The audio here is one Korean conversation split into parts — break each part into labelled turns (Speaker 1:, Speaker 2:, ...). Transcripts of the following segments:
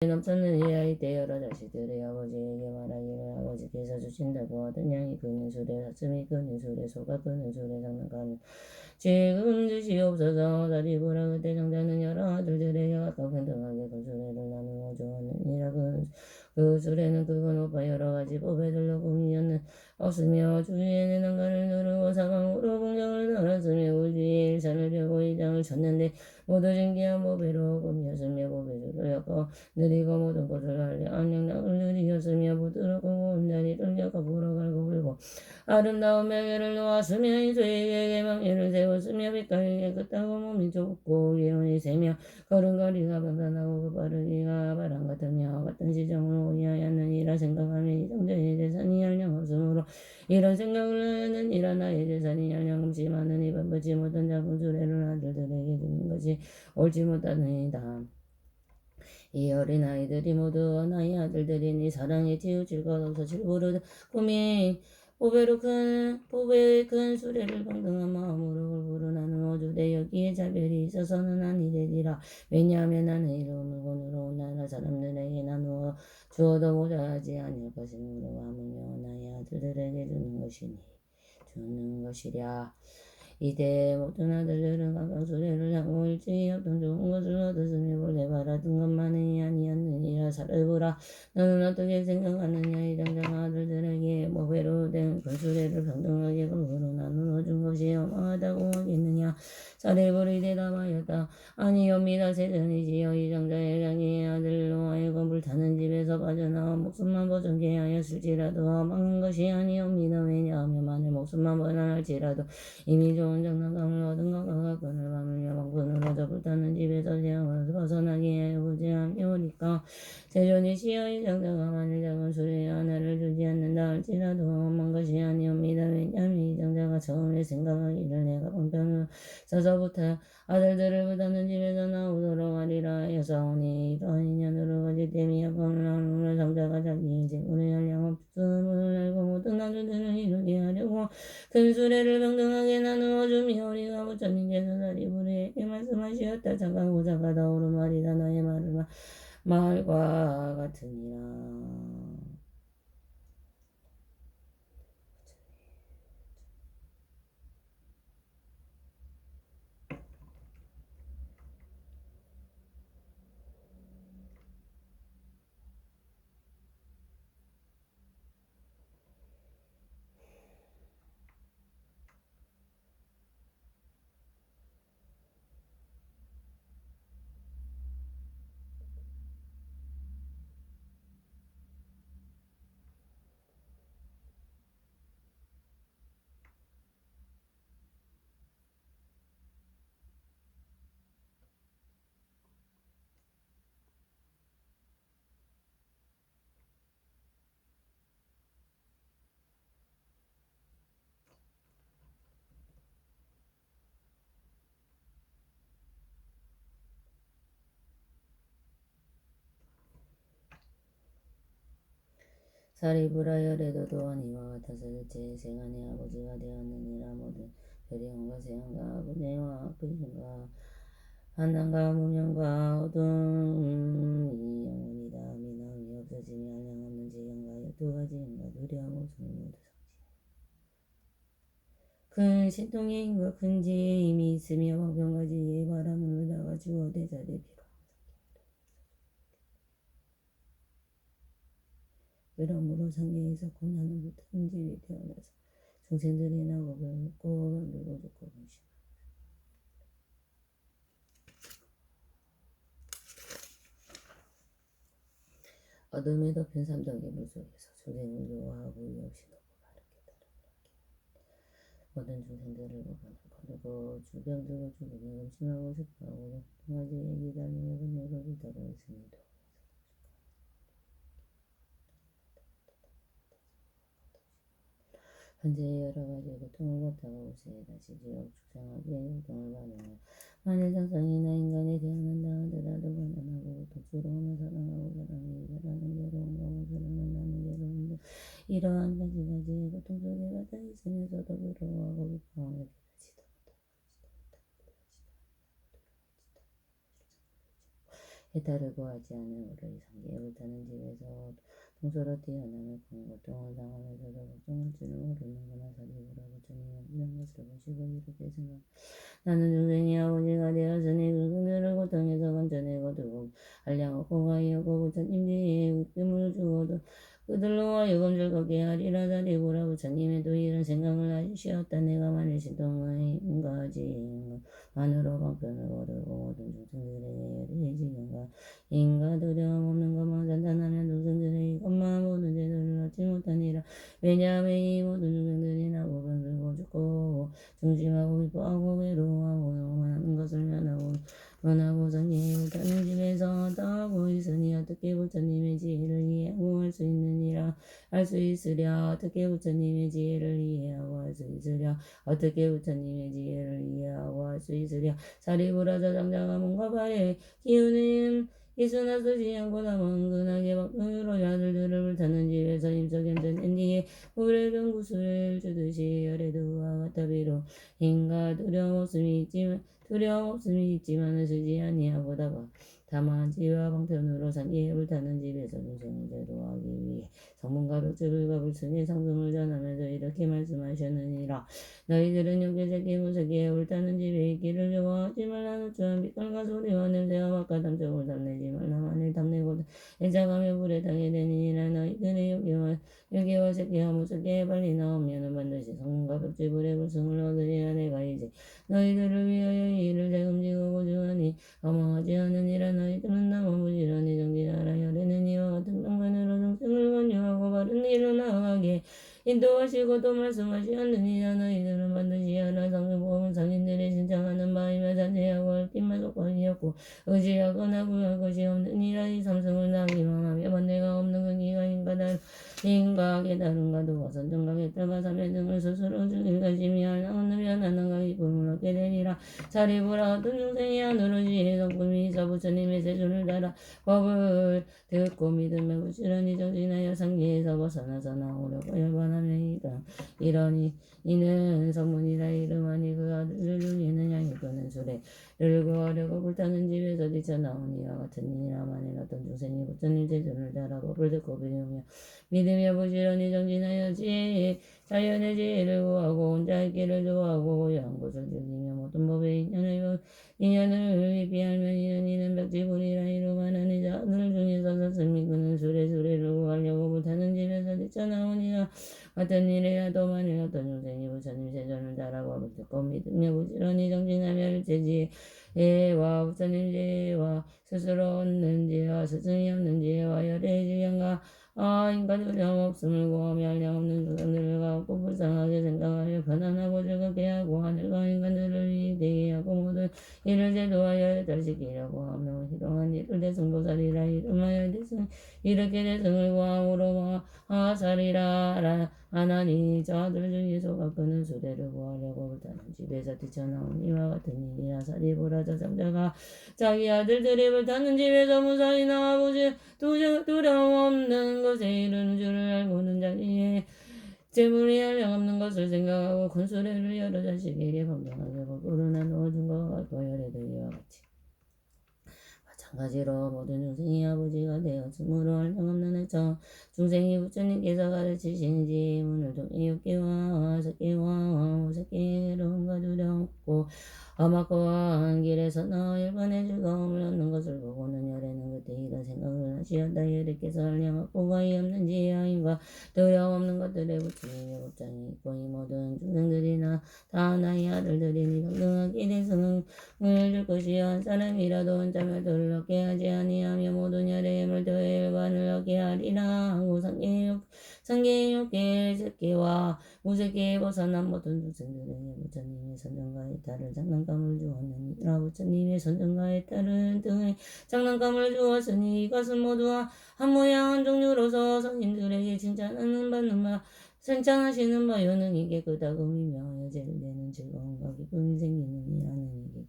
Speaker 1: 넘쳤는 이 아이 때 여러 자식들의 아버지에게 말하기를 아버지께서 주신다고 하던 양이 끄는 술에 사슴이 끄는 술에 소가 끄는 술에 장난감을 지금 주시옵소서. 다리보라. 그때 장자는 여러 아들들에게 각각 평등하게 그 수레를 나누어 주었느니라. 그 수레는 크고 높아 여러 가지 법에 들러 꿈이었는 없으며 주위에는 난간을 누르고 사방으로 공장을 달았으며 우주의 일산을 펴고 이 장을 쳤는데 모두 신기한 보배로 꿈이었으며 보배줄을 엮어 느리고 모든 것을 알려 안녕락을 느리었으며 부드럽고 고운 자리를 엮어 보러 갈고 불고 아름다운 명예를 놓았으며 인수에게 명예를 세웠으며 빛깔이 깨끗하고 몸이 좁고 예언이 세며 걸음걸이가 평탄하고 그 빠르기가 바람 같으며 같은 시정을 오해하였느니라. 생각하며 이 정도의 재산이 한량없으므로 이런 생각을 하였느니라. 나의 재산이 한량없이 많으니 반받지 못한 작은 수레를 아들들에게 주는 것이 옳지 못하느니라. 이 어린아이들이 모두 나의 아들들이니 사랑에 치우칠 것 없어 질부르 꿈이 보배의 큰 수레를 평등한 마음으로 골고루 나누어 주되 여기에 자별이 있어서는 아니 되리라. 왜냐하면 나는 이름을 본으로 온 나라 사람들에게 나누어 주어도 모자라지 아니할 것이므로 하물며 나의 아들들에게 주는 것이랴. 이때 모든 아들들은 각각 수레를 향고 일찍이 어떤 좋은 것을 얻었으며 본래 바라던 것만이 아니었느니라. 살아보라. 너는 어떻게 생각하느냐. 이 장자가 아들들에게 보배로 된 그 수레를 평등하게 골고루 나누어 준 것이 어마하다고 하겠느냐. 사례불이 대답하였다. 아니옵니다. 세전이지요. 이 장자의 장의 아들로 하여금 불타는 집에서 빠져나와 목숨만 보존케 하였을지라도 망한 것이 아니옵니다. 왜냐하면 만일 목숨만 번안할지라도 이미 좋은 장난감을 얻은 것과 가건을 받으며 왕분으로 저 불타는 집에서 재앙을 벗어나게 하여 부재하오니까. 세존이시여. 이 장자가 만일 작은 수레에 하나를 주지 않는다 할지라도 엄한 것이 아니옵니다. 왜냐하면 이 장자가 처음에 생각하기를 내가 방편을 서서부터 아들들을 붙잡는 집에서 나오도록 하리라 하였사오니 이러한 인연으로 거짓 됨이 여건을 하는 장자가 자기의 재물의 한량없음을 알고 모든 아들들을 이루게 하려고 큰 수레를 평등하게 나누어 주며 우리가 부처님께서 다리부리에게 말씀하시었다. 잠깐 고자가 다오른 말이다. 나의 말과 같으니라. 사리부라열에도 또한 이와 같아서 제 생안의 아버지가 되었느니라. 모든 배령과 세양과 분해와 악의심과 한난과 무명과 어둠이 영원히 다음이 나음이 없어지며 한량없는 지경과 두 가지 힘과 두려움 웃음이 모두 큰 신통의 힘과 큰 지혜의 힘이 있으며 방편과 지혜의 바람을 다가 주어 대자대 비로 그러므로 상계에서 고난을 못하는 집이 태어나서 중생들이 나고 배웠고 병들고 죽고 병심 어둠에 덮인 삼덕의 물 속에서 중생을 요하고 이 없이 너무 바르게 따르게 모든 중생들을 거느고 주병들고 죽음에 음심하고 슬퍼하고 동화지에 기다리며 그녀로 불타고 있으니도 현재의 여러 가지 고통을 받다가 후세에 다시 지옥 축생하기에 고통을 받으며 만일 상상이나 인간이 태어난다 하더라도 가난하고 고통스러우며 사랑하고 사랑이 바라는 괴로움과 모습을 만나는 괴로움도 이러한 가지가지의 고통 속에 받아 있으면서도 부러워하고 기뻐하며 깨닫지도 못하고 알지도 못하고 해탈을 구하지 않은 우리 상계에 불타는 집에서 동서로 뛰어나는 큰 고통을 당하면서도 걱정할 줄을 모르는구나. 사리부라 부처님은 이런 것을 보시고 이렇게 생각 나는 중생이 아버지가 되었으니 그들을 고통에서 건져내고 두고 한량없고 가히없고 부처님들이 웃김을 주고도 그들로 하여금 즐겁게 하리라. 사리부라 부처님의 또 이런 생각을 하시었다. 내가 만일 신통한 가지 만으로 방편을 거두고 모든 중생들에게 해지는가 인가 두려움 없는 것만 단단하면 중생들의 이것만 모든 죄들을 얻지 못하니라. 왜냐하면 이 모든 중생들이 나고 병들고 죽고 중심하고 기뻐하고 괴로워하고 영원한 것을 면하고 성의에 불타는 집에서 떠하고 있으니 어떻게 부처님의 지혜를 이해하고 할 수 있느니라. 할 수 있으랴. 어떻게 부처님의 지혜를 이해하고 할 수 있으랴. 어떻게 부처님의 지혜를 이해하고 할 수 있으랴. 사리부라 저장자가 몸과 발에 기운은 이수나 쓰지 않고 남은 근하게 박근으로 야들들을 불타는 집에서 임석연전 뒤에 물에 든 구슬을 주듯이 열에두와 같아 비로 인가 두려움 없음이 있지만은 쓰지 아니하고다가 다만 지혜와 방편으로 상기에 불타는 집에서 중생을 제도하기 위해 성문가로 ጭ불과 불승의 상승을 전하면서 이렇게 말씀하셨느니라. 너희들은 용계새끼 무새끼에 불타는 집에 있기를 좋아하지 말라. 누추한 빛깔과 소리와 냄새와 맛과 탐욕을 탐내지 말라. 만일 탐내고 애착하며 불에 타게 되니라. 너희들의 여기와 새끼와 무새끼에 빨리 나오면은 반드시 성문과 벽지불의 불승을 얻으리라. 내가 이제 너희들을 위하여 이 일을 책임지고 고증하니 어망하지 않으니라. 너희들은 나만 부지런히 정진하라. 열에는 이와 같은 방편으로 중생을 권유하고 바른 일을 나아가게 인도하시고 또 말씀하시었느니라. 너희들은 반드시 하라. 성경복음은 상인들이 신청하는 바이며 잔재하고 얽힌만 속박이었고 의지하거나 구할 것이 없느니라. 이 삼승을 나기망하며 번뇌가 없는 근기가 인가 깨달음과 도와 선정과 객달과 사매 등을 스스로 즐길 것이며 하나없는 편안함과 기쁨을 얻게 되리라. 사리부라 어떤 중생이 하늘의 지혜 성품이 있어 부처님의 세존을 따라 법을 듣고 믿으며 부지런히 정진하여 상계에서 벗어나서 나오려고 열반하며 이러니 이는 성문이라 이름하니 그 아들을 죽이는 양이 끄는 수레를 구하려고 불타는 집에서 뛰쳐나온 이와 같은 이라. 만일 어떤 중생이 부처님 세존을 따라 법을 듣고 믿으며 부지런히 정진하여 자연의 지혜를 구하고 혼자 있기를 좋아하고 고요한 곳을 즐기며 모든 법의 인연을 깊이 알면 이는 백지불이라 이루마는 자들 중에서 스승이 그는 수레를 구하려고 불타는 집에서 뛰쳐나오니라. 같은 일이라. 또 만일 어떤 중생이 부처님 세존을 따라 법을 듣고 믿으며 부지런히 정진하며 일체지혜와 부처님 지혜와 스스로 얻는 지혜와 스승이 없는 지혜와 열의 지경과 인간 두려움 없음을 구하며 한량없는 조상들을 갖고 불쌍하게 생각하며 편안하고 즐겁게 하고 하늘과 인간들을 이익되게 하고 모든 이를 제도하여 해탈시키려고 하며 희롱한 이를 대승보살이라 이름하여 대승 이렇게 대승을 구함으로 마하살이라 하나니 저들 중에서 가끄는 수레를 구하려고 불타는 집에서 뛰쳐나온 이와 같은 일이라. 사리부라 저장자가 자기 아들들이 불타는 집에서 무사히 나와보지 두려움 없는 것에 이르는 줄을 알고는 자기의 재물이 한량없는 것을 생각하고 큰 수레를 여러 자식에게 방정하게 거꾸로 나누어준 것 같고 열에도 이와 같이 마찬가지로 모든 중생이 아버지가 되었으므로 한량없는 해처 중생이 부처님께서 가르치신 지문을 통해 육계와 색계와 무색계의 괴로움과 두려움 없고 험악고와 한 길에서 너 일반의 즐거움을 얻는 것을 보고는 열에는 그때 이런 생각을 하시었다. 열에께서 한량없고 가히 없는 지혜와인과 두려움 없는 것들의 부처님의 법장이 있고 이 모든 중생들이나 다 나의 아들들이니 동등하게 대승을 줄 것이요 한 사람이라도 혼자며 도를 얻게 하지 아니하며 모든 열의 힘을 더해 일관을 얻게 하리라. 하고 상계의 육계 새끼와 무새끼에 벗어난 모든 중생들에게 부처님의 선정과의 딸을 장난감을 주었느니라. 부처님의 선정과의 딸은 등에 장난감을 주었으니 이것은 모두 한 모양 한 종류로서 성인들에게 칭찬하시는 바 요능이게 그다음이며 여제되는 즐거움과 기쁨이 생기느니 하는 이게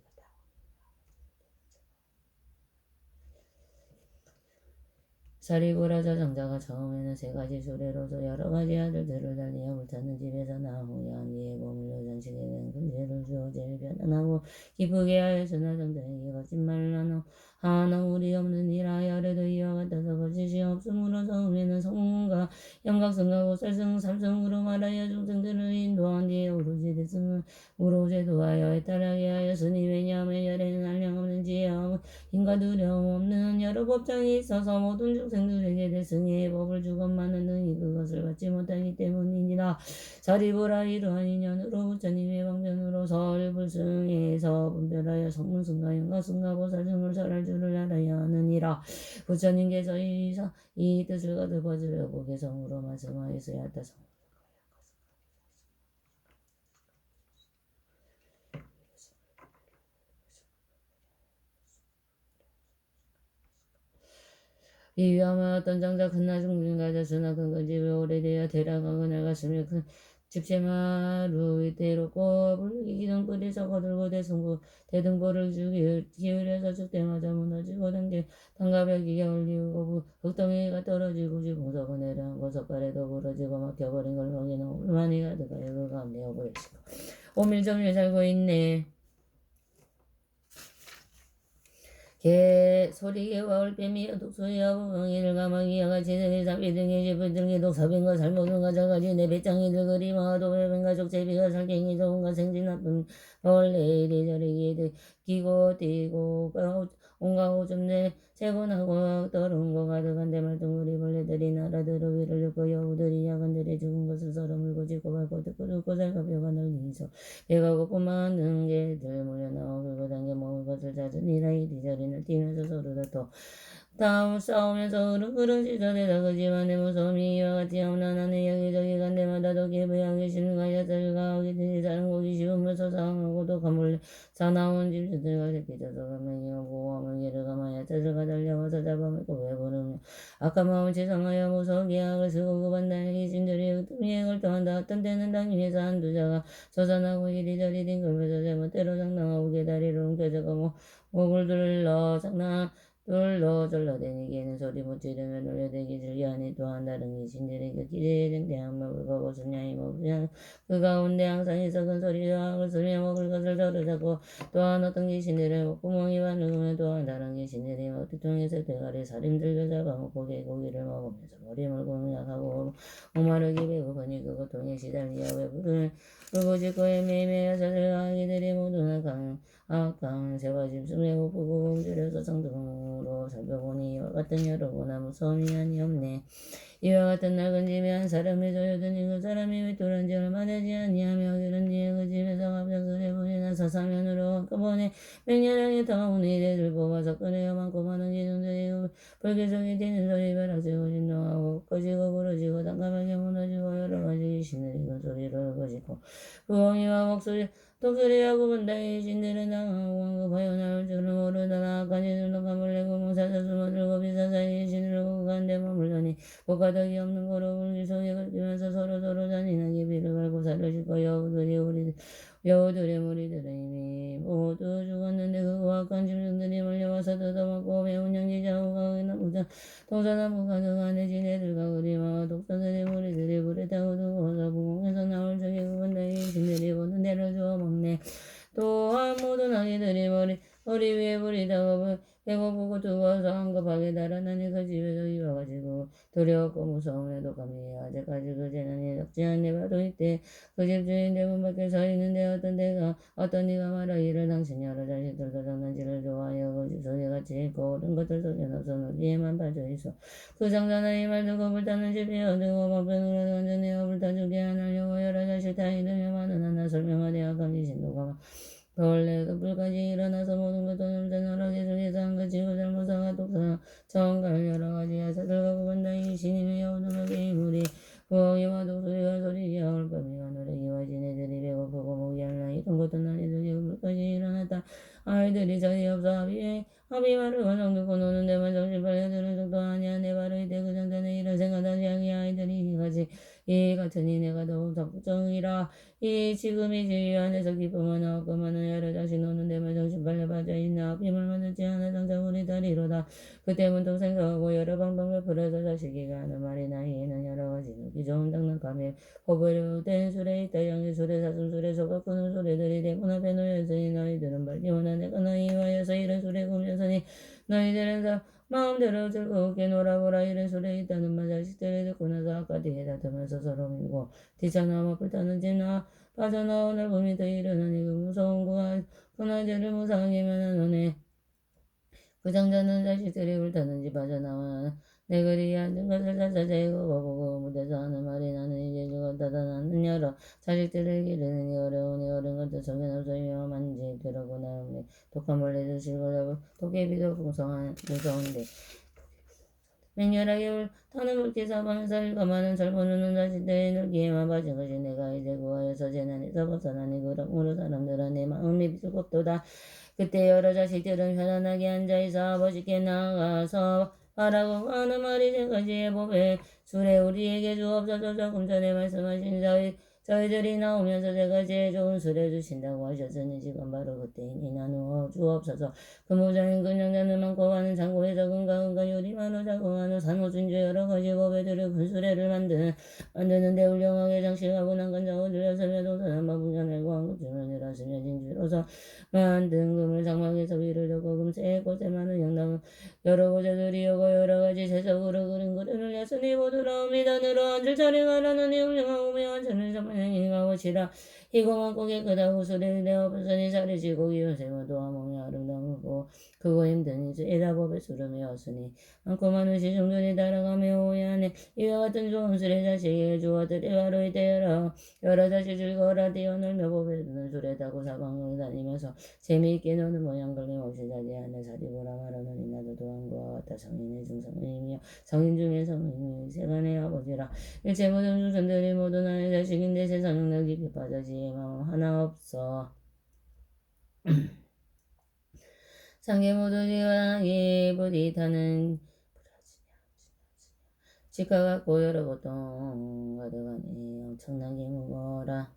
Speaker 1: 사리고라 저 장자가 처음에는 세 가지 수레로서 여러 가지 아들들을 달리어 불타는 집에서 나오야 이에 고물려 전식에 대한 근제를 주어 제일 편안하고 기쁘게 하였으나 정자에게 거짓말을 하나 우리 없는 이라 열에도 이와 같아서 거짓이 없으므로 처음에는 성문과 영각성과 고살성 삼성으로 말하여 중생들을 인도한 뒤에 오로지 됐음을 오로지 도하여 해탈하게 하였으니 왜냐하면 열에는 한량없는 지혜하고 인과 두려움 없는 여러 법장이 있어서 모든 중생들에게 대승의 법을 주건만은 능히 그것을 받지 못하기 때문이니라. 자리보라 이러한 인연으로 부처님의 방편으로 설불승에서 분별하여 성문승과 영가승과 보살승을 설할 줄을 알아야 하느니라. 부처님께서 이 뜻을 거듭하시려고 개성으로 말씀하였어야 했다. 이위하면 어떤 장자 큰나 중진 가졌으나 큰 집에 오래되어 대라가 그날 갔으며 큰 집채마루 위태롭고 불기 기둥불에서 거들고 대등보를 기울여서 죽때마다 무너지고 단가벽이 올리고 흙덩이가 떨어지고 지붕석은 내려앉고 석발에도 부러지고 막혀버린 걸 거기는 울만이 가득하여 그 가운데 오버리시고 오밀조밀 살고 있네. 개 소리개와 올빼미와 독소리와 부엉이를 가마귀와 같이 등의 사비 등의 집을 등의 독사병과 살모든과 자가지 내 배짱이들 그리마와 도배병과 족제비가 살갱이 좋은가 생진 나쁜 벌레 이리저리 기고 뛰고 온갖 오줌 내 세곤하고 더러운 거 가득한 대말뚱우리 벌레들이 나라들어 위를 눕고 여우들이 야간들의 죽은 것을 썰어 물고 짚고 밟고 뜯고 살갑혀가 널리서 배가 고프만 는 개들 물려나와 긁어 당겨 먹을 것을 찾으니라 이리저리를 뛰면서 서로 다음 싸우면서 흐르는 시절에다 그 집안의 무서움이 이와 같이 험난하네. 여기저기 간 데마다 도 기부하기 싫은가 여자들과 어기들이 자는 고기 씹으면서 상하고도 가물래 사나운 집주들과 새끼져서 가맹이와 보호하며 길을 가마야 자들과 달려와서 잡아먹고 배부르며 악한 마음을 지상하여 무서운 악을 쓰고 그 반단의 귀신들이 흑미행을 떠한다. 어떤 때는 당위에서 한두 자가 서산하고 이리저리 뒹굴면서 제멋대로 장난하고 개다리를 움켜쥐고 목을 둘러 절러대니기에는 소리 못 지르며 놀려대기 즐겨하니 또한 다른 귀신들에게 기대에 쟁대한 먹을 거 무슨 양이 먹으면 그 가운데 항상 있어 큰 소리와 악을 쓰며 먹을 것을 저르자고 또한 어떤 귀신들의 목구멍이 반응하며 또한 다른 귀신들이 먹기통에서 대가리 살인들며 잡아먹고 개고기를 먹으면서 머리 물고 약하고 목마르기 배고프니 그 고통에 시달리어 배부를 울고짖고 애매매여 자들과 아기들이 모두 악한 새와 짐승에 고프고 공들여서 성등으로 살펴보니 이와 같은 여러분아 무서움이 아니없네. 이와 같은 낡은 집에 한 사람이 조여드니 그 사람이 윗돌은 지 얼마 되지 아니하며 그런 뒤에 그 집에서 갑작스레 불이 나서 사면으로 한꺼번에 맹렬하게 타오는 이들을 뽑아서 꺼내어 많고 많은 기둥들이 불길속에 뛰는 소리 벼락치고 진동하고 꺼지고 부러지고 단감하게 무너지고 여러 가지 귀신들이 큰 소리로 꺼지고 부엉이와 목소리 독수리하고 본다의 신들은 당하고 황급하여 나올 줄을 모르다가 악한 이들도 가물레고 몽사서 숨어들고 비사사의 신을 구간데 머물더니 복가덕이 없는 거로 불기 속에 긁히면서 서로 잔인하게 비를 갈고 살을 싣고 여우들의 무리들의 이미 모두 죽었는데 그 악한 짐승들이 몰려와서 뜯어먹고 매운 양지자우가 동서남북 가득한 내 지네들과 그리마와 독사들의 무리들이 불에 타고 두고서 부공에서 나올 적에 그건 나의 신들이 보는 대로 주워 먹네. 또한 모든 아기들이 머리 위에 불이 타고 배고프고 두고서 한급하게 달아나니 그 집에서 이와가지고 두려웠고 무서움에도 감히 아직까지 그 재난이 적지 않네. 바로 이때 그 집 주인 대문 밖에 서 있는데 어떤 이가 말하기를 당신이 여러 자식들도 장난질을 좋아하여 그 집 속에 같이 있고 옳은 것들 속에 넣어서 놀이에만 빠져있어. 그 장자는 이 말 듣고 불타는 집에 얻고 방편으로 던져내어 불타주게 하려고 여러 자식 다 이르며 많은 하나 설명하되 악한 귀신도가 벌레가 불까지 일어나서 모든 것도 넘쳐나라게 속에서 한그 지구 잘못사가 독사 정갈 여러 가지 야사들과 구분다이 신임의 여우들에게 이물이 부엉이와 독수리와 소리기와 올빼미와 노래기와 지네들이 배고프고 목이 알라 이런 것도 난리들이 불까지 일어났다. 아이들이 자리 없어 합의말을 가정 듣고 노는 데만 정신 팔려 들은 적도 아니야. 내 바로 이때 그 전전에 이런 생각하지 아기 아이들이 이같이 같으니 내가 더욱 적정이라. 이 지금이 지위 안에서 기쁨은 없고만은 여러 자식 노는 데만 정신 빨려 빠져 있나. 빔을 만들지 않아 당장 우리 다리로다. 그때 문득 생각하고 여러 방법을 풀어서 자식이가 하는 말이 나이에는 여러 가지 듣기 좋은 장난감에 호불호 된 술에 있다 양의 술에 사슴 술에 속아 끄는 소리들이 대문 앞에 놓여있으니 너희들은 발디오나 내가 너희와여서 이런 술에 굶려서니 너희들은 마음대로 즐겁게 놀아보라. 이런 술에 있다는 말 자식들이 듣고 나서 아까 뒤에 다투면서 서로 밀고 뒤쳐나와 불타는 지나 빠져나온 넓음이 더 일어나니 그 무서운 그나제를 무상하게 면하노네. 그 장자는 자식들이 불타는지 빠져나와 내 거리에 앉은 것을 자자자이고 보고 무대서 하는 말이 나는 이제 죽었다다. 나는 여러 자식들을 기르는 어려우니 어른 것도 정해놓소. 위험한 집들하고 나름의 독한 벌레도 실거라고 도깨비도 무서운데 맹렬하게 타는 물기 사방에서 일감하는 젊은 우는 자식들의 늘기에만 빠진 것이 내가 이제 구하여서 재난에서 벗어나니 그러므로 사람들은 내 마음이 뜨겁도다. 그때 여러 자식들은 편안하게 앉아있어 아버지께 나가서 하라고 하는 말이 지금까지의 법에 술에 우리에게 주옵소서. 조금 전에 말씀하신 저희들이 나오면서 제가 제일 좋은 술에 주신다고 하셨으니 지금 바로 그때이니 나누어 주옵소서. 근무자인 근영자는 많고 많은 창고에서 은가 요리만으로 자궁하는 산호준주 여러 가지 법에들을 큰 수레를 만드는데 훌륭하게 장식하고 난간장을 들려서며 동산한 마분간을고 한국중을 일하시며 진주로서 만든 금을 장막에서 위를 덮고 금색 꽃에 많은 영당은 여러 고자들이 오고 여러 가지 세석으로 그린 그릇을 냈으니 모두 나옵니다. 늘어 앉을 자리가 하나니 훌륭하고 매한천을 정만행이가 오시라. 희고만 고개 끄다고 소리를 내어 불선이 자리지고 기요세고 도화몽이 아름다우고 그거 힘드니 죄다 법에 수름이었으니 많고 많은 시중들이 따라가며 오해하네. 이와 같은 좋은 술의 자식의 주어들이 바로 이때여라. 여러 자식 즐거워라 뛰어놀며 법에 드는 술에 타고 사방을 다니면서 재미있게 노는 모양 걸림없이 자제하네. 사리고라 말하노니 나도 도안과 같다. 성인의 중성인이며 성인 중에 성인이 세간의 아버지라. 일체 모든 중생들이 모두 나의 자식인데 세상은 나 깊이 빠져 지혜 마음 하나 없어. 상계 모두 지가하기 부디타는 직화갖고 여러 고통 가득하니 엄청나게 무거워라.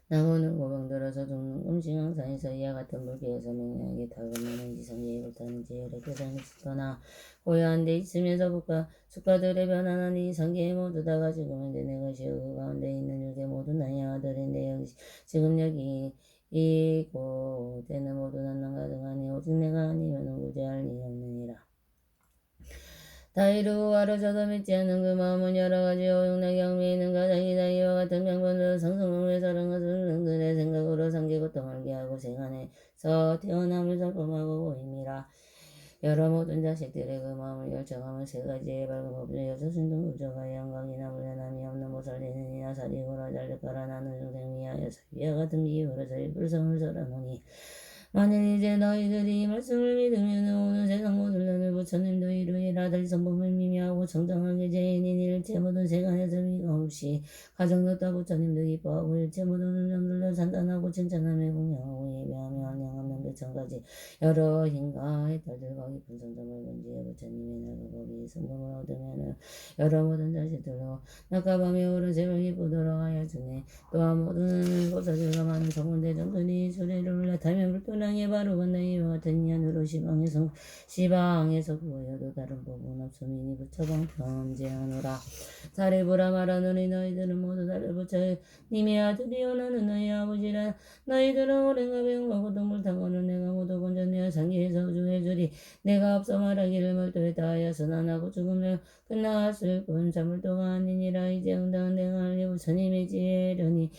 Speaker 1: 나무는 고방 들어서 죽는 음식 항상에서 이와 같은 불길에서 맹렬하게 타고나는지 성계에 불타는지 여러 계산이 있거나 고요한 데 있으면서 국가들의 변화나니 성계에 모두 다가 죽으면 내 것이요 그 가운데 있는 육에 모두 나의 아들인데 여기 지금 여기 이곳에는 모두 난난 가득하니 오직 내가 아니면 구제할 리 없느니라. 다 이루고 가르쳐도 믿지 않는 그 마음은 여러 가지 오용나게 얽매이는 가닥이다. 이와 같은 명분으로 성성을 사는 것은 능들의 생각으로 상기고통 알게 하고 세간에서 태어남을 설법하고 보임이라. 여러 모든 자식들의 그 마음을 열정하면 세 가지의 밝은 법을 여섯 순등 구조가 영광이나 물려남이 없는 못살리는 이나 사리고라 잘릴까라. 나는 중생 위하여 사위와 같은 기후로 저희 불성을 설하노니 만일 이제 너희들이 이 말씀을 믿으면 오는 세상 모든 년을 부처님도 이루이라. 달성범을 미미하고 정정하게 죄인인 일체 모든 세간에서 미가 없이 가정놓다 부처님도 기뻐하고 일체 모든 운명들도 산단하고 칭찬하며 공양하고 예배하며 안양한 명백천까지 여러 힘과 해탈들과 깊은 성정을 건지해 부처님의 날그 법이 성공을 얻으면 여러 모든 자식들로 낮과 밤에 오른 세월 기쁘도록 하여 주네. 또한 모든 보살들과 많은 정원대정들이 수레를 올라타면 불도량에 바로 건너이 와 같은 년으로 시방에서 구하여도 다른 법은 없음이니 부처방 편제하노라. 사리부라 말하노니 너희들은 모두 나를 부처 님의 아들이요 나는 너희 아버지라. 너희들은 오랜과 배움과 고통을 타고는 내가 모두 건져내어 상기해서 우주해주리. 내가 앞서 말하기를 멀토했다 하여서 나나고 죽으면 끝났을 뿐 자물도가 아니니라. 이제 응당한 내가 알리 부처님의 지혜려니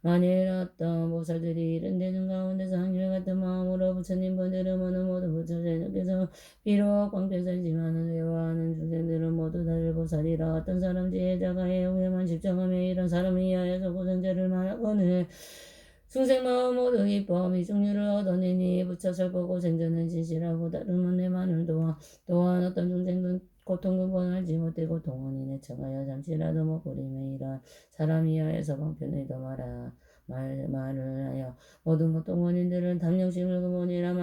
Speaker 1: 만일 어떤 보살들이 이런 대중 가운데서 한결같은 마음으로 부처님 본대를 모는 모든 부처님께서 비록 광대살지만은 외워하는 중생들은 모두 다들 보살이라. 어떤 사람 지혜자가 해오에만 집중하며 이런 사람을 위하여서 고생자를 말하거늘 중생 마음 모두 기뻐 미중류를 얻어내니 부처설법 고생자는 진실하고 다른 은혜만을 또한 어떤 중생은 고통 근본을 알지 못하고 동원인에 청하여 잠시라도 먹으리며 이런 사람 이하에서 방편을 더 말을 하여 모든 고통 원인들은 탐욕심을 근본이라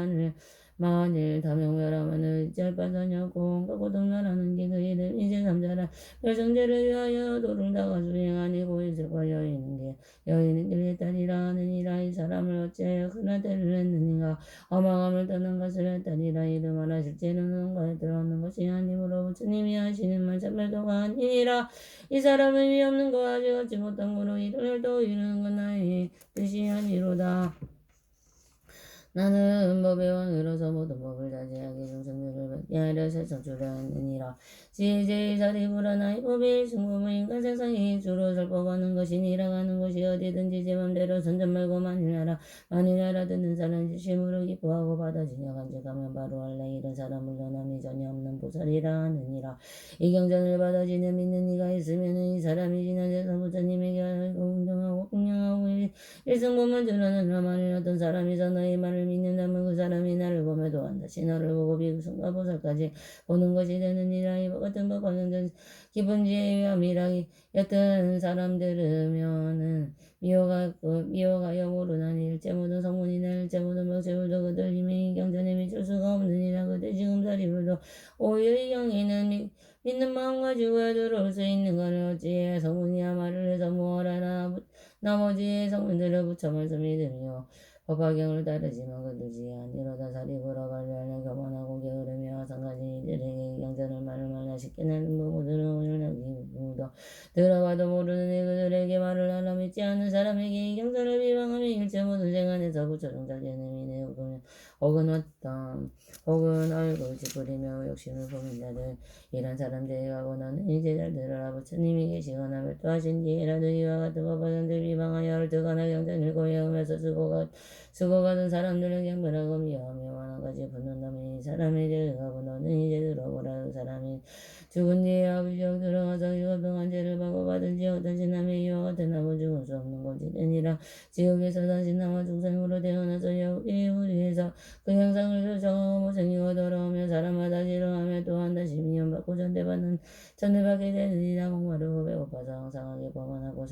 Speaker 1: 만일 다명멸하면은 짤빠져냐고 온갖 고통멸하는 게 그 이름 이제 삼자라 별성제를 위하여 도를 다가 수행하니고 있을과 여인은 길에 따리라 하느니라 이 사람을 어찌하여 그나 때를 했느니가 어망함을 떠난 것을 했다니라 이름하라 실제는 on가에 들어오는 것이 아니므로 부처님이 하시는 말 참말도가 아니니라 이 사람은 위 없는 거 아직 얻지 못한 거로 이를 또 이르는 건 나의 뜻이 아니로다. 나는 법의 왕으로서 모든 법을 자제하게 중생들을 받게 하려 세상주려 했느니라. 지혜제의 자리부라 나의 법이 승부무 인간 세상이 주로 설법하는 것이니라 가는 곳이 어디든지 제 맘대로 선전 말고 만일 알아듣는 사람 지심으로 기뻐하고 받아지냐 간직하면 바로 할래 이런 사람을 연함이 전혀 없는 보살이라 하느니라. 이 경전을 받아지는 믿는 이가 있으면 이 사람이 지난 세상 부처님에게 알고 운동하고 공양하고 일승보만 전하는 만일 어떤 사람이서 너의 말을 믿는다면 그 사람이 나를 보며도 한다시 너를 보고 비구성과 보살까지 보는 것이 되느니라. 이와 같은 법 방향전 기본 지혜와 미락이 옅은 사람 들으면은 미워가 영오르나니 일체 모든 성문이나 일체 모든 명체물도 그들 힘이 경전에 미칠 수가 없느니라. 그때 지금 사리불도 오히려 이 경에는 믿는 마음 가지고 들어올 수 있는 것을 어찌해 성문이야 말을 해서 무엇하나 나머지 성문들을 붙여 말씀이 들으며 법화경을 따르지만 그들지 아니로다. 사리부라 관련해 교만하고 게으르며 상가진 이들에게 경전을 말을 말라 쉽게 나는 부모들은 오늘 나기부도 들어봐도 모르는 그들에게 말을 하라. 믿지 않는 사람에게 이 경전을 비방하며 일체 모든 생안에서 부처 종자되는 이내 혹은 어떤 혹은 얼굴 찌푸리며 욕심을 보는 자들 이런 사람들이 가고 너는 이제 잘 들으라. 부처님이 계시거나 멸도하신 뒤에라도 이와 같은 법화경들 비방하여 옳드거나 경전을 고해하면서 수고가던 사람들은 경멸하고 미워하며 만한가지 분노하며 이 사람이 제가고 너는 이제 들어보라. 그 사람이 죽은 뒤에 아비적 들어가서 이것동안 죄를 받고받은지 어떤 신남의 이와 같은 나무 죽을 수 없는 곳이 되니라. 지옥에서 다시 나와 중생으로 태어나서 우리에서 그 형상을 정하고 모생이고 돌아오며 사람마다 싫어하며 또한 다시 미움받고 전대받게 되느니라. 목마르고 배고파서 항상하게 범안하고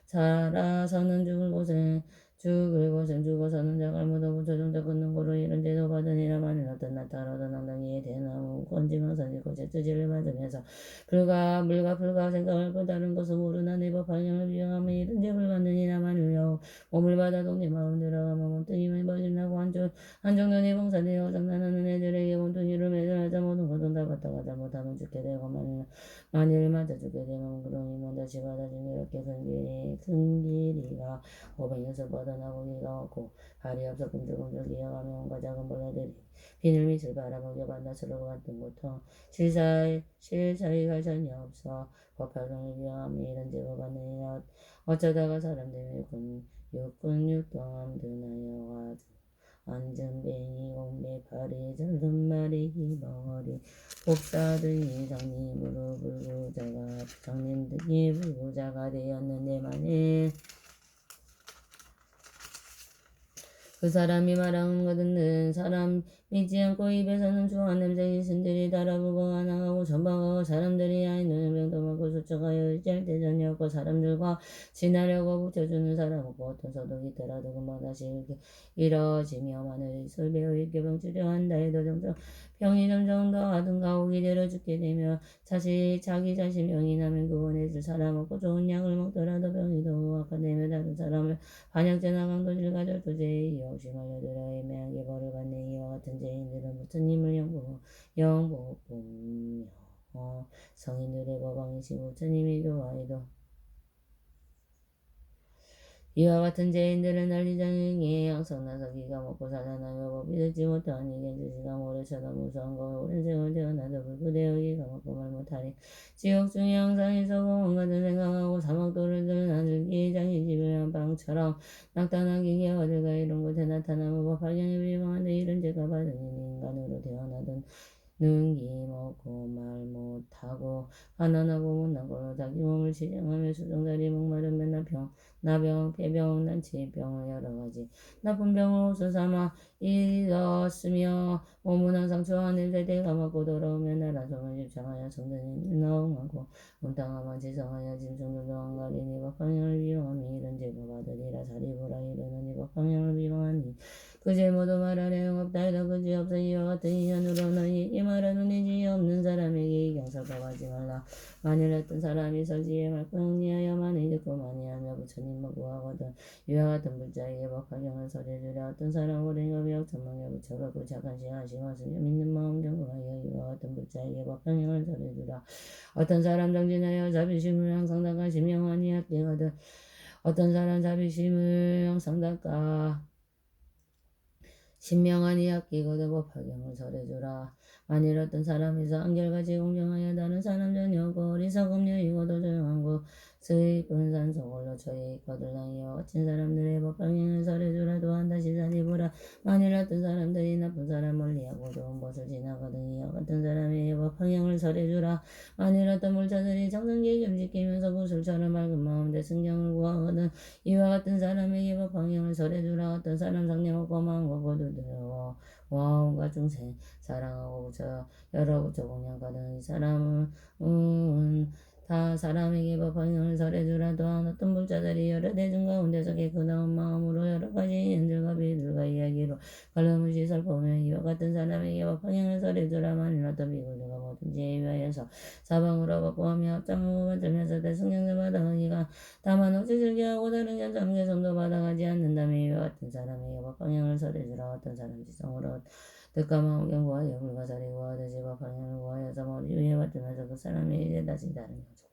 Speaker 1: 살아서는 죽을 곳은 죽어서는 자갈 묻어 부처종자 끊는 고로 이런 제도 받으니라. 만일 어떤 나타로던 엉덩이에 대나무 건지망선이 곳에 뜨지를 받으면서 물과 불과 생각을 다른 것을 모르나 내법 방향을 비용하며 이런 죄를 받느니라. 만일요 몸을 받아 동네 마음 들어가며 몸뚱이만 버진다고 한쪽 눈이 봉사되어 장난하는 애들에게 몸뚱이를 매달아자 모든 것은 다 갖다가 잘못하면 죽게 되고 만일 맞아 죽게 되면 그러면 다시 받아진 이렇게 큰 길이가 500년을 뻗어나고 기가 없고 발이 없어 꿈틀꿈틀 기어가며 온갖 작은 벌레들이 비늘 밑을 바라보며 반나스러워 같은 고통 실사이가 전혀 없어 법화경을 비하하며 이런 제보 받느니라. 어쩌다가 사람들이 육동암 드나여 안전뱅이 공배 파리 젊은 말이 기벙어리 복사 등이 장님 등이 불구자가 되었는데 만일 그 사람이 말하는 것은 듣는 사람 믿지 않고 입에서는 주한 냄새 신들이 달아보고 안항하고 전방하고 사람들이 아이는 병도 먹고 수척하여 일할 때 전이었고 사람들과 지나려고 붙여주는 사람 없고 어떤 소독이 있더라도 금방 다시 이뤄지며 마늘 이슬 배우 있게 병치료한다 해도 병이 점점 더 하든가 오기 되려 죽게 되며 자기 자신 병이 나면 구원해줄 사람 없고 좋은 약을 먹더라도 병이 더 악화되며 다른 사람을 반역죄나 강도질 가절도죄에 욕심하려들어 애매하게 벌을 받네. 이와 같은 죄인들은 부처님을 영복보며 성인들의 법왕이시고 부처님이 교화에도 이와 같은 죄인들은 난리장에 양성나서 기가 먹고 살아나며 법이 듣지 못하니 견주시가 모래 쳐다무서운 거 오랜 세월 태어나도 불구되어 기가 먹고 말 못하니 지옥 중에 항상에서 공원가든 생각하고 사막도를 들나들 기장이 집을 한 방처럼 낙탄하게 기어들가 이런 곳에 나타나며 법화경에 비방한데 이런 죄가 받은 인간으로 태어나든 능기 먹고 말 못하고 가난하고 못난 걸로 자기 몸을 치장하며 수종자리 목마른 맨날 나병, 폐병, 난치병을 여러가지 나쁜 병을 호소삼아 일었으며 몸은 항상 추한 냄새 대가 먹고 돌아오면 나라 종을 집착하여 성전이 나옹하고 문탕하만 지성하여 짐승들도 안가리니 법방향을 비방하니 이런 죄가 받으리라. 사리부라 이르노니 법방향을 비방하니 그제 모두 말하래 영업다이다 그지 없어 이와 같은 인연으로 너희 이 말은 운이지 없는 사람에게 이경설법하지 말라. 만일 어떤 사람이 서지에 말고 흥리하여 많이 듣고 많이 하며 부처님을 구하거든 이와 같은 불자에게 법화경을 설해주라. 어떤 사람 오랜 비역 천망에 붙여갖고 착한 시간 심었으며 믿는 마음 경고하여 이와 같은 불자에게 법화경을 설해주라. 어떤 사람 정진하여 자비심을 항상 닦아 심령하니 학계거든 어떤 사람 자비심을 항상 닦아 신명하니 아끼고도 법화경을 설해주라. 만일 어떤 사람에서 한결같이 공경하여 다른 사람 전혀고 어리석음 여이고도 조용하고 수익 분산 소홀로 저의 거들랑이여 어친 사람들의 법화경을 설해주라. 또한 다시 자리보라. 만일 어떤 사람들이 나쁜 사람 멀리하고 좋은 곳을 지나거든요 어떤 사람에게 법화경을 설해주라. 만일 어떤 물자들이 정성기겸 지키면서 구슬처럼 맑은 마음대 승경을 구하거든 이와 같은 사람에게 법화경을 설해주라. 어떤 사람 상냥하고 마음과 고두드러워 와온과 중생 사랑하고 여러 부처 공양가는 이 사람은 다 사람에게 법화경을 설해주라. 또한 어떤 불자들이 여러 대중 가운데서 깨끗한 마음으로 여러 가지 인들과 비들과 이야기로 관련없이 살펴보며 이와 같은 사람에게 법화경을 설해주라. 만일 어떤 비구들과 모든 지혜에 위하여서 사방으로 법보하며 합장하고 받으면서 대승경을 받아가니가 다만 억지 즐겨하고 다른 견성 개성도 받아가지 않는다며 이와 같은 사람에게 법화경을 설해주라. 어떤 사람 지성으로 득감하고 경고하여 불가사리 구하듯이 법화경을 구하여서 머리 위에 받으면서 그 사람이 이제 다시 다른 경성을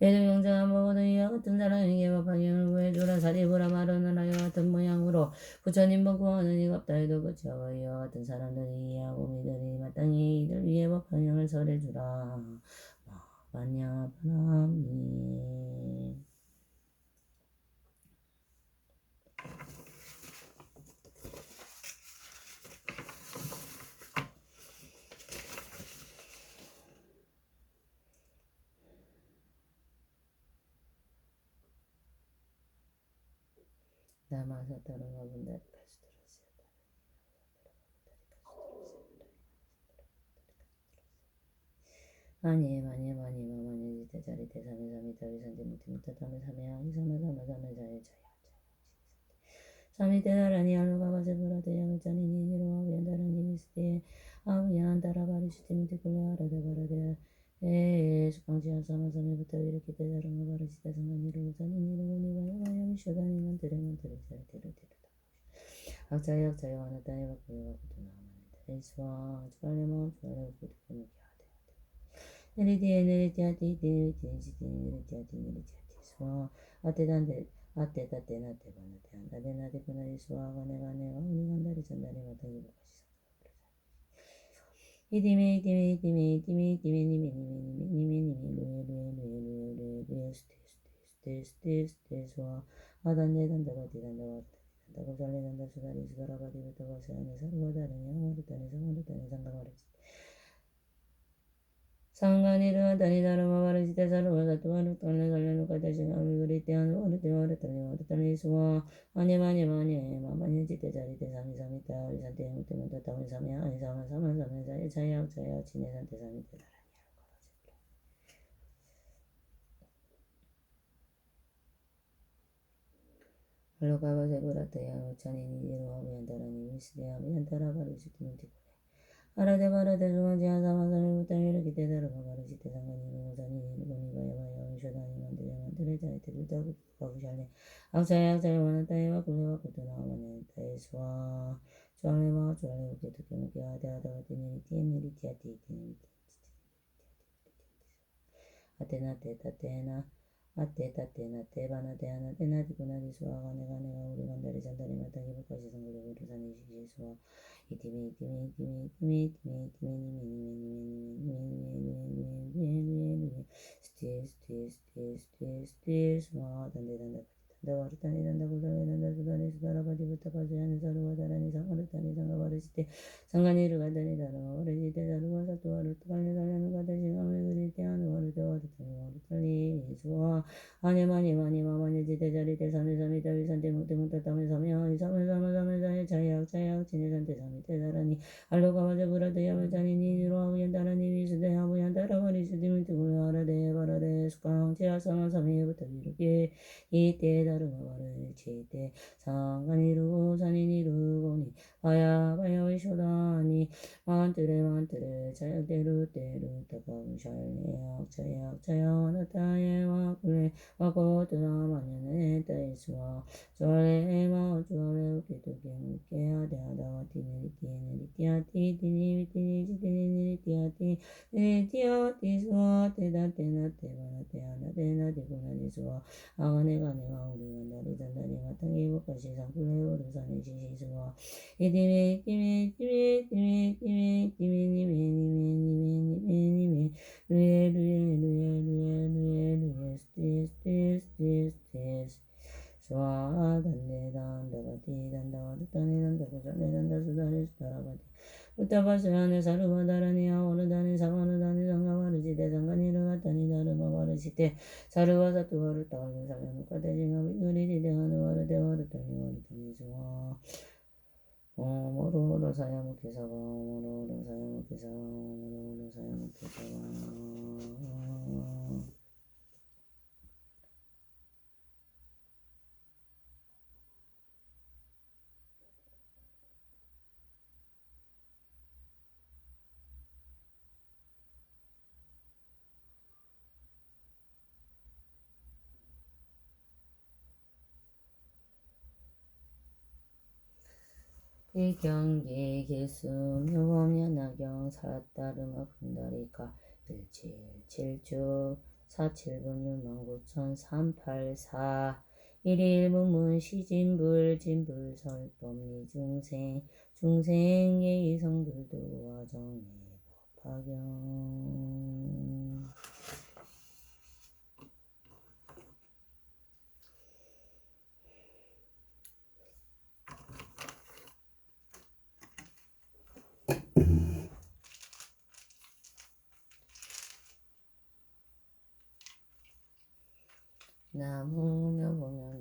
Speaker 1: 예정 경쟁한 모든 이와 같은 사람에게 법화경을 구해주라. 사리부라 마르는 아이와 같은 모양으로 부처님을 구하는 이가 없다 해도 그치하고 이와 같은 사람들이 이해하고 믿으니 마땅히 이들 위해 법화경을 설해주라. 마냐 바람이 남아서 다른 분들이 많이 지대자리 대삼의 삼이 더위선지 무티무타 담의 삼의 항이 삼의 삼의 삼의 자의 자의 삼이 대다라니 알로가바세 보라데 양의 짜니니 니로와 위안다라니 미스데 아우양 따라바리시티 무티kul레 아라데 바라데 수강지한 사마삼에부터 이렇게 대다른 거 바르시다 상관이로 우산이 니로고 니바야 양이 쇼다니만 드레만 드레자리 데르데르다 학자의 와나타의 바꾸에 바꾸도 나오는 데이스와 주알레모 주알레 부드케 네리티아티 스와 아테다테나테바나테 안다데나테 바나리 스와가 내가 우니간다리 전다리 마땅히 복하시 이디메 스테스와 아단네단다바디단다와 단다고 잘레단다 수다리 수다라바디부터 가세 안에 사루와 다르니 아마르다니 상마르다니 상가마르지 상간이르 다니다르마 바르시테 사루와 사투와르 떨레 살레누카 대신 아미그리 때하누 어르 때와르 떨레 와르 떨레 수와 마니 마마니 지테 자리 대삼이 삼이타 어리산테 무테문타 타운 삼이 아니 사만 자의 자야 지네산테 삼이 테다라니 알로가바세 브라테야 오차니니 니로와 미안타라니 미스데야 미안타라 바르시테 무티코 아라데 수마지 아사마사미 무타미르 기테다르마 바르시테 상간이르 오사니 니르고니 바야바야 오쇼다니 만드레 자이테르 다구 가구샬레 악자의 와나타이와 굴레와 구토나 와네 타이스와 주알레마 주알레 우케토케 무케 아데아다와 티니리티아티 아테나 테타테나 아테타테나 테바나 테하나 테나디구나디 수아가 내가 우리 간다리 잔다리 마땅히 복까지 성글에 우르사니 시시수아 이티미 스티스와 단데단다 단다와르타니 단다고달레 수다라바디부터 가수야니 사루와다라니 상가르타니 상가바르시테 상간이르 가다니 다르마바르시테 다루와 사투와르 깔레 달레누 가다시 가메그리테 아누와르테와르타니 와르탈리 수와 아니마니 지대자리 대삼의 다위산대 무테무타 땀의 삼의 삼의 자약 지네산대 삼이 대다라니 알로가마제 브라데야 물자니니 니로하우얀다라니 위스데 하무얀다라바리 스디무티굴 하라데 바라데 수강 지라서는 섬이부터 이르게 이때 다루마바를 지때 상간 이루고 산인 이루고니 바야 위쇼다니 만뜨레 자역대루 따가우샬레약 자yak 나타예와 그래 와고드나 마녀네 따이수와 주알레마 주알레 우기두게 하다와 티니리티아티 티니리티아티 니티아티 수와 테다테나 테바나 테아나 테나 테고나니 수와 아가네가 네가 우리가 나리 단다리 마땅히 복가시 상kul레 오르산의 시시수와 이디메 티메 루에 스티스 스와 단데 단다바티 단다와드 단에 단다고잘레 단다수다레 수다라바티 우타바스야네 사르바다라니야 오르다니 사바르다니 상가바르지대 상가니르가타니 다르바바르시테 사르바사투와르 따르 살레누카데징아비 으리리데하누와르 데와르타니 수와 모로로 사야무케사바 모로로 사야무케사바 모로로 사야무케사바 이경기 기수묘범연하경 사따르마 분다리가 1776 47분 69,384 일일문문 시진불 진불설법리 중생의 이성불도 와정의 법화경 나무며 보면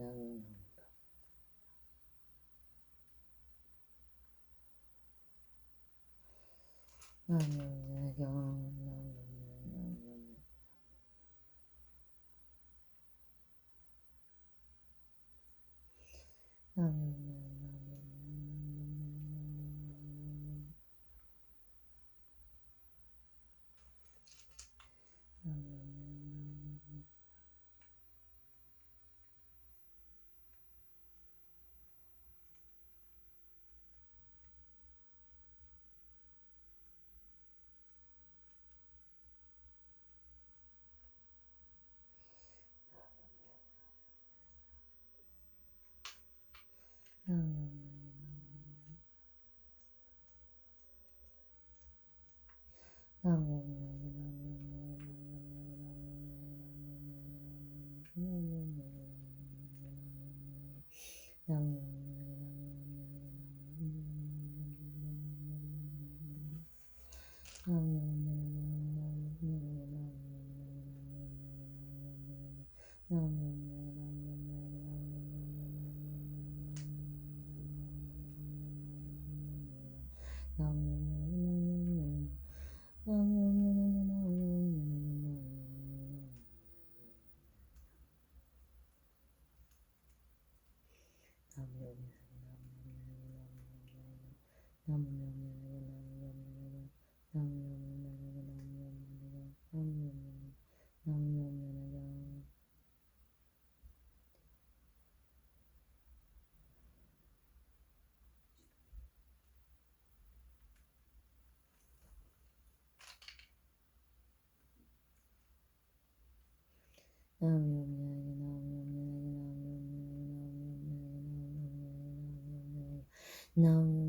Speaker 1: 나무 나무